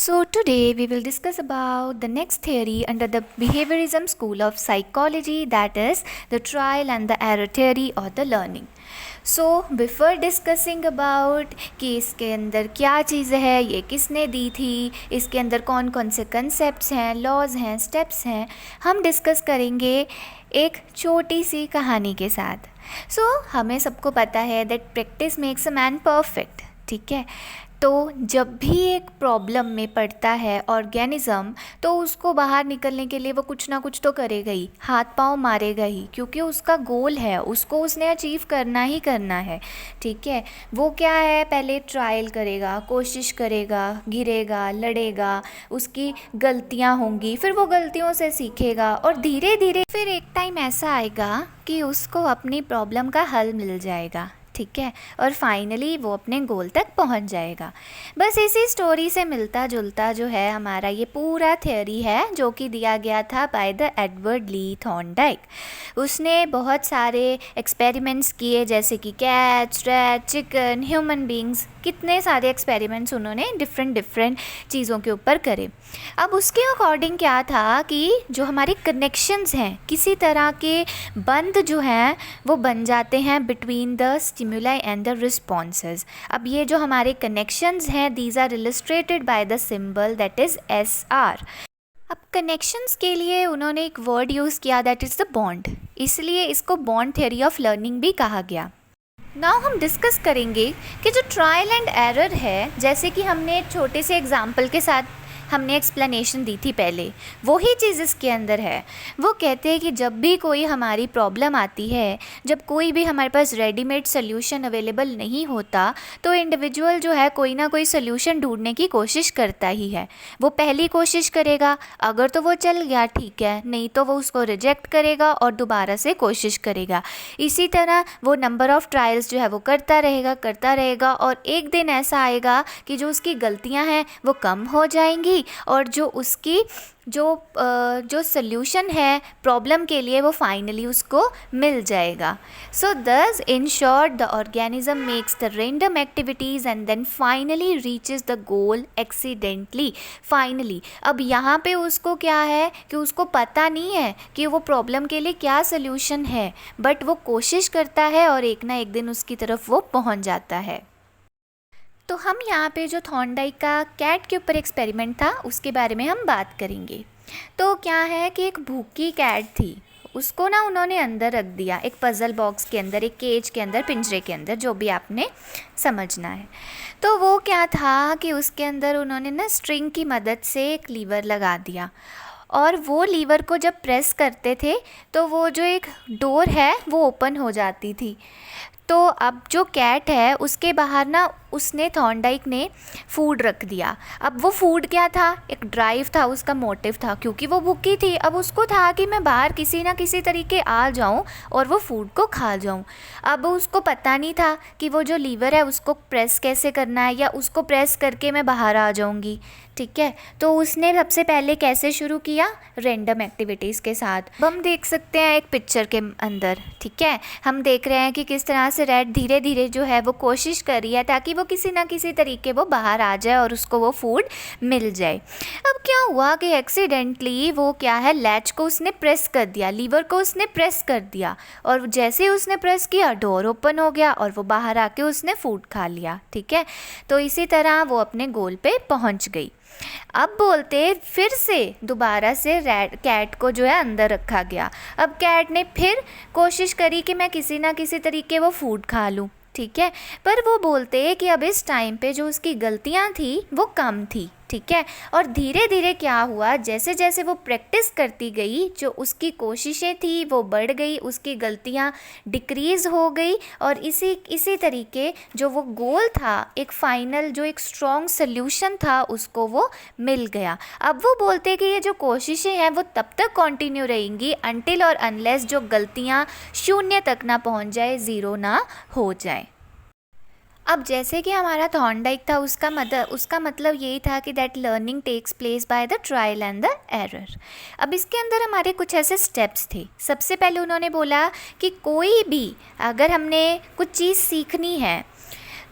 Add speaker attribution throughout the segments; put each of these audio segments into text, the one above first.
Speaker 1: So today we will discuss about the next theory under the behaviorism school of psychology, that is the trial and the error theory or the learning. So before discussing about कि इसके अंदर क्या चीज़ें हैं, ये किसने दी थी, इसके अंदर कौन कौन से कंसेप्ट्स हैं, लॉज हैं, स्टेप्स हैं, हम डिस्कस करेंगे एक छोटी सी कहानी के साथ. सो हमें सबको पता है that practice makes a man perfect. ठीक है, तो जब भी एक प्रॉब्लम में पड़ता है ऑर्गेनिज़म, तो उसको बाहर निकलने के लिए वो कुछ ना कुछ तो करेगा ही, हाथ पांव मारेगा ही, क्योंकि उसका गोल है, उसको उसने अचीव करना ही करना है. ठीक है, वो क्या है, पहले ट्रायल करेगा, कोशिश करेगा, गिरेगा, लड़ेगा, उसकी गलतियां होंगी, फिर वो गलतियों से सीखेगा और धीरे धीरे फिर एक टाइम ऐसा आएगा कि उसको अपनी प्रॉब्लम का हल मिल जाएगा. ठीक है, और फाइनली वो अपने गोल तक पहुंच जाएगा. बस इसी स्टोरी से मिलता जुलता जो है हमारा ये पूरा थ्योरी है, जो कि दिया गया था by the Edward Lee Thorndike. उसने बहुत सारे एक्सपेरिमेंट्स किए, जैसे कि cats, rat, chicken, human beings, कितने सारे एक्सपेरिमेंट्स उन्होंने डिफरेंट चीज़ों के ऊपर करे. अब उसके अकॉर्डिंग क्या था कि जो हमारे कनेक्शंस हैं, किसी तरह के बंध जो हैं वो बन जाते हैं between the stimuli and the responses. अब ये जो हमारे कनेक्शंस हैं, these are illustrated by the symbol that is SR. अब कनेक्शंस के लिए उन्होंने एक वर्ड यूज़ किया दैट इज़ द बॉन्ड, इसलिए इसको बॉन्ड थ्योरी ऑफ लर्निंग भी कहा गया. नाउ हम डिस्कस करेंगे कि जो ट्रायल एंड एरर है, जैसे कि हमने एक छोटे से एग्जाम्पल के साथ हमने एक्सप्लेनेशन दी थी पहले, वही चीज़ इसके अंदर है. वो कहते हैं कि जब भी कोई हमारी प्रॉब्लम आती है, जब कोई भी हमारे पास रेडीमेड सोल्यूशन अवेलेबल नहीं होता, तो इंडिविजुअल जो है कोई ना कोई सोल्यूशन ढूंढने की कोशिश करता ही है. वो पहली कोशिश करेगा, अगर तो वो चल गया ठीक है, नहीं तो वो उसको रिजेक्ट करेगा और दोबारा से कोशिश करेगा. इसी तरह वो नंबर ऑफ़ ट्रायल्स जो है वो करता रहेगा और एक दिन ऐसा आएगा कि जो उसकी गलतियां हैं वो कम हो जाएंगी और जो उसकी जो सल्यूशन है प्रॉब्लम के लिए वो फाइनली उसको मिल जाएगा. So thus in short the organism makes the random activities and then finally reaches the goal accidentally. Finally अब यहाँ पे उसको क्या है कि उसको पता नहीं है कि वो प्रॉब्लम के लिए क्या सल्यूशन है, बट वो कोशिश करता है और एक ना एक दिन उसकी तरफ वो पहुँच जाता है. तो हम यहाँ पे जो थॉर्नडाइक का कैट के ऊपर एक्सपेरिमेंट था उसके बारे में हम बात करेंगे. तो क्या है कि एक भूखी कैट थी, उसको ना उन्होंने अंदर रख दिया एक पज़ल बॉक्स के अंदर, एक केज के अंदर, पिंजरे के अंदर, जो भी आपने समझना है. तो वो क्या था कि उसके अंदर उन्होंने ना स्ट्रिंग की मदद से एक लीवर लगा दिया और वो लीवर को जब प्रेस करते थे तो वो जो एक डोर है वो ओपन हो जाती थी. तो अब जो कैट है उसके बाहर ना उसने थॉर्नडाइक ने फूड रख दिया. अब वो फूड क्या था, एक ड्राइव था, उसका मोटिव था, क्योंकि वो भूखी थी. अब उसको था कि मैं बाहर किसी ना किसी तरीके आ जाऊं और वो फूड को खा जाऊं. अब उसको पता नहीं था कि वो जो लीवर है उसको प्रेस कैसे करना है या उसको प्रेस करके मैं बाहर आ जाऊंगी. ठीक है, तो उसने सबसे पहले कैसे शुरू किया, रैंडम एक्टिविटीज़ के साथ. हम देख सकते हैं एक पिक्चर के अंदर. ठीक है, हम देख रहे हैं कि किस तरह से रैट धीरे धीरे जो है वो कोशिश कर रही है ताकि वो किसी ना किसी तरीके वो बाहर आ जाए और उसको वो फूड मिल जाए. अब क्या हुआ कि एक्सीडेंटली वो क्या है, लैच को उसने प्रेस कर दिया, लीवर को उसने प्रेस कर दिया और जैसे ही उसने प्रेस किया डोर ओपन हो गया और वो बाहर आके उसने फूड खा लिया. ठीक है, तो इसी तरह वो अपने गोल पे पहुंच गई. अब बोलते फिर से दोबारा से कैट को जो है अंदर रखा गया. अब कैट ने फिर कोशिश करी कि मैं किसी ना किसी तरीके वो फूड खा लूँ. ठीक है, पर वो बोलते कि अब इस टाइम पे जो उसकी गलतियाँ थी वो कम थी. ठीक है, और धीरे धीरे क्या हुआ, जैसे जैसे वो प्रैक्टिस करती गई, जो उसकी कोशिशें थी वो बढ़ गई, उसकी गलतियाँ डिक्रीज़ हो गई और इसी तरीके जो वो गोल था, एक फाइनल जो एक स्ट्रॉन्ग सल्यूशन था, उसको वो मिल गया. अब वो बोलते कि ये जो कोशिशें हैं वो तब तक कंटिन्यू रहेंगी अनटिल और अनलेस जो गलतियाँ शून्य तक ना पहुँच जाए, ज़ीरो ना हो जाए. अब जैसे कि हमारा थॉर्नडाइक था, उसका मतलब यही था कि that learning takes place by the trial and the error. अब इसके अंदर हमारे कुछ ऐसे स्टेप्स थे. सबसे पहले उन्होंने बोला कि कोई भी अगर हमने कुछ चीज़ सीखनी है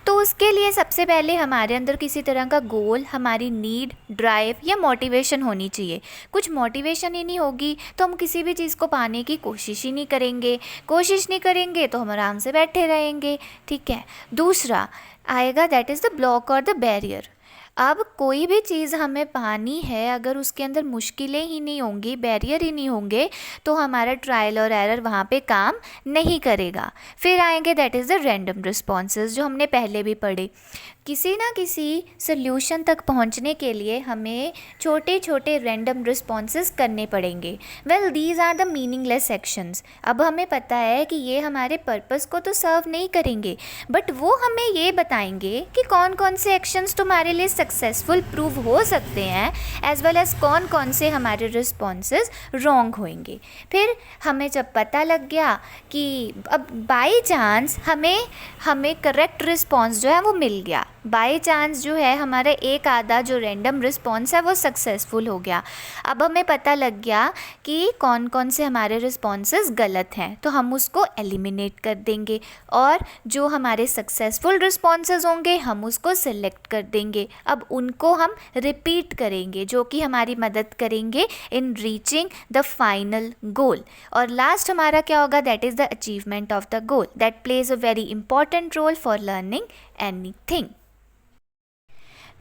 Speaker 1: तो उसके लिए सबसे पहले हमारे अंदर किसी तरह का गोल, हमारी नीड, ड्राइव या मोटिवेशन होनी चाहिए। कुछ मोटिवेशन ही नहीं होगी तो हम किसी भी चीज़ को पाने की कोशिश ही नहीं करेंगे, कोशिश नहीं करेंगे तो हम आराम से बैठे रहेंगे, ठीक है। दूसरा आएगा दैट इज़ द ब्लॉक और द बैरियर। अब कोई भी चीज़ हमें पानी है, अगर उसके अंदर मुश्किलें ही नहीं होंगी, बैरियर ही नहीं होंगे, तो हमारा ट्रायल और एरर वहाँ पे काम नहीं करेगा। फिर आएंगे that is the random responses, जो हमने पहले भी पढ़े। किसी ना किसी सोल्यूशन तक पहुंचने के लिए हमें छोटे छोटे रैंडम रिस्पॉन्सेज करने पड़ेंगे। Well these are the meaningless actions. अब हमें पता है कि ये हमारे पर्पस को तो सर्व नहीं करेंगे, बट वो हमें ये बताएंगे कि कौन कौन से एक्शंस तुम्हारे लिए सक्सेसफुल प्रूव हो सकते हैं, एज वेल एज कौन कौन से हमारे रिस्पॉन्सेज रॉन्ग होंगे। फिर हमें जब पता लग गया कि अब बाई चांस हमें करेक्ट रिस्पॉन्स जो है वो मिल गया, बाई चांस जो है हमारा एक आधा जो रैंडम रिस्पॉन्स है वो सक्सेसफुल हो गया। अब हमें पता लग गया कि कौन कौन से हमारे रिस्पॉन्सेस गलत हैं, तो हम उसको एलिमिनेट कर देंगे, और जो हमारे सक्सेसफुल रिस्पॉन्सेस होंगे हम उसको सिलेक्ट कर देंगे। अब उनको हम रिपीट करेंगे, जो कि हमारी मदद करेंगे in reaching the final goal. और लास्ट हमारा क्या होगा, that is the achievement of the goal that plays a very important role for learning anything.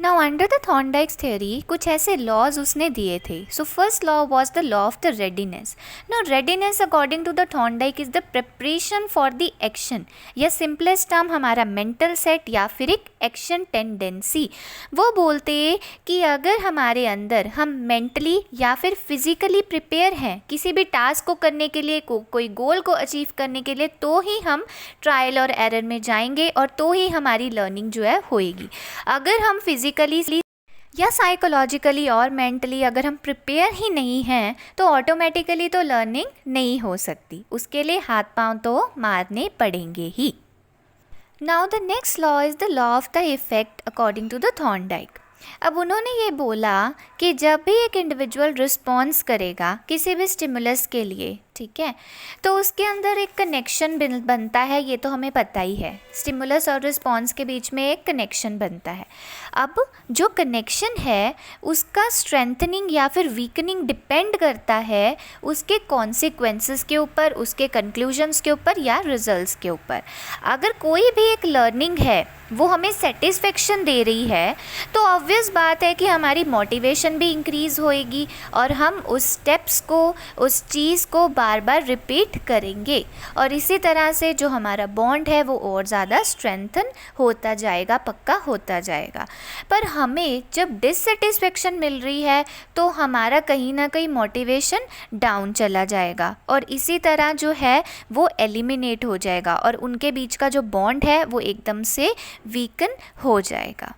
Speaker 1: Now under the Thorndike's theory कुछ ऐसे लॉज उसने दिए थे। So first law was the law of the readiness. Now readiness according to the Thorndike is the preparation for the action, या simplest term हमारा mental set या फिर एक एक्शन टेंडेंसी। वो बोलते हैं कि अगर हमारे अंदर हम मेंटली या फिर फिजिकली प्रिपेयर हैं किसी भी टास्क को करने के लिए, कोई गोल को अचीव करने के लिए, तो ही हम ट्रायल और एरर में जाएंगे और तो ही हमारी लर्निंग जो है होएगी। अगर हम फिजिकली या साइकोलॉजिकली और मेंटली अगर हम प्रिपेयर ही नहीं हैं तो ऑटोमेटिकली तो लर्निंग नहीं हो सकती, उसके लिए हाथ पांव तो मारने पड़ेंगे ही। Now the next law is the law of the effect according to the Thorndike. अब उन्होंने ये बोला कि जब भी एक इंडिविजुअल रिस्पॉन्स करेगा किसी भी स्टिमुलस के लिए, ठीक है, तो उसके अंदर एक कनेक्शन बनता है, ये तो हमें पता ही है। स्टिमुलस और रिस्पॉन्स के बीच में एक कनेक्शन बनता है। अब जो कनेक्शन है उसका स्ट्रेंथनिंग या फिर वीकनिंग डिपेंड करता है उसके कॉन्सिक्वेंसेस के ऊपर, उसके कंक्लूजन्स के ऊपर या रिजल्ट्स के ऊपर। अगर कोई भी एक लर्निंग है वो हमें सेटिस्फेक्शन दे रही है तो ऑब्वियस बात है कि हमारी मोटिवेशन भी इंक्रीज़ होएगी और हम उस स्टेप्स को, उस चीज़ को बार बार रिपीट करेंगे, और इसी तरह से जो हमारा बॉन्ड है वो और ज़्यादा स्ट्रेंथन होता जाएगा, पक्का होता जाएगा। पर हमें जब डिससेटिस्फेक्शन मिल रही है तो हमारा कहीं ना कहीं मोटिवेशन डाउन चला जाएगा और इसी तरह जो है वो एलिमिनेट हो जाएगा और उनके बीच का जो बॉन्ड है वो एकदम से वीकन हो जाएगा।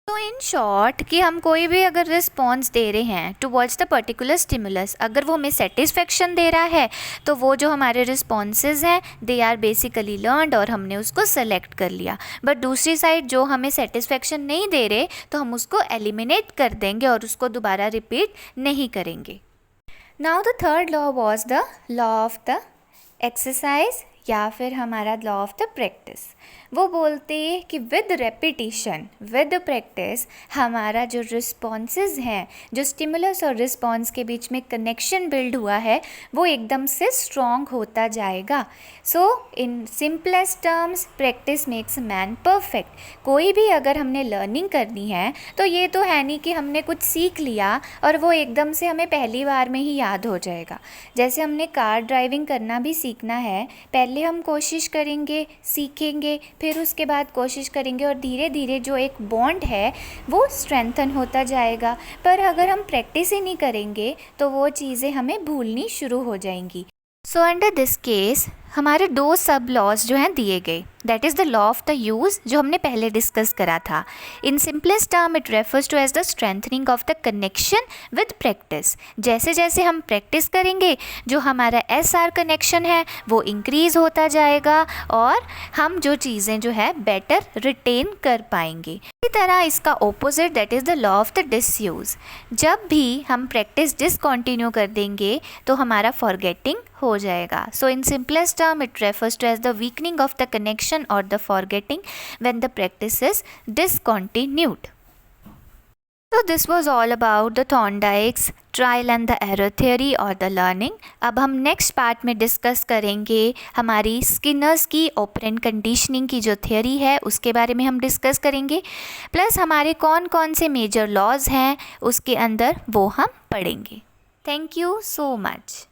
Speaker 1: तो इन शॉर्ट कि हम कोई भी अगर रिस्पॉन्स दे रहे हैं टुवर्ड्स द पर्टिकुलर स्टिमुलस, अगर वो हमें सेटिस्फेक्शन दे रहा है तो वो जो हमारे रिस्पॉन्सेज हैं दे आर बेसिकली लर्नड और हमने उसको सेलेक्ट कर लिया। बट दूसरी साइड जो हमें सेटिस्फेक्शन नहीं दे रहे तो हम उसको एलिमिनेट कर देंगे और उसको दोबारा रिपीट नहीं करेंगे। Now the third law was the law of the exercise या फिर हमारा लॉ ऑफ द प्रैक्टिस। वो बोलते हैं कि विद रेपिटिशन, विद प्रैक्टिस हमारा जो रिस्पॉन्सेज हैं, जो स्टिमुलस और रिस्पॉन्स के बीच में कनेक्शन बिल्ड हुआ है वो एकदम से स्ट्रॉन्ग होता जाएगा। So in simplest terms practice makes man perfect. कोई भी अगर हमने लर्निंग करनी है तो ये तो है नहीं कि हमने कुछ सीख लिया और वो एकदम से हमें पहली बार में ही याद हो जाएगा। जैसे हमने कार ड्राइविंग करना भी सीखना है, पहले हम कोशिश करेंगे, सीखेंगे, फिर उसके बाद कोशिश करेंगे और धीरे धीरे जो एक बॉन्ड है वो स्ट्रेंथन होता जाएगा। पर अगर हम प्रैक्टिस ही नहीं करेंगे तो वो चीज़ें हमें भूलनी शुरू हो जाएंगी। सो अंडर दिस केस हमारे दो सब लॉज जो हैं दिए गए, that is the law of the use जो हमने पहले डिस्कस करा था। In simplest term it refers to as the strengthening of the connection with practice. जैसे जैसे हम प्रैक्टिस करेंगे जो हमारा SR कनेक्शन है वो इंक्रीज़ होता जाएगा और हम जो चीज़ें जो है बेटर रिटेन कर पाएंगे। इसी तरह इसका opposite that is the law of the disuse. जब भी हम प्रैक्टिस डिसकंटिन्यू कर देंगे तो हमारा फॉरगेटिंग हो जाएगा। So in simplest term it refers to as the weakening of the connection or the forgetting when the practice is discontinued. So this was all about the Thorndike's trial and the error theory or the learning. अब हम next part में discuss करेंगे हमारी Skinner's की operant conditioning की जो theory है उसके बारे में हम डिस्कस करेंगे, प्लस हमारे कौन कौन से मेजर लॉज हैं उसके अंदर वो हम पढ़ेंगे. Thank you so much.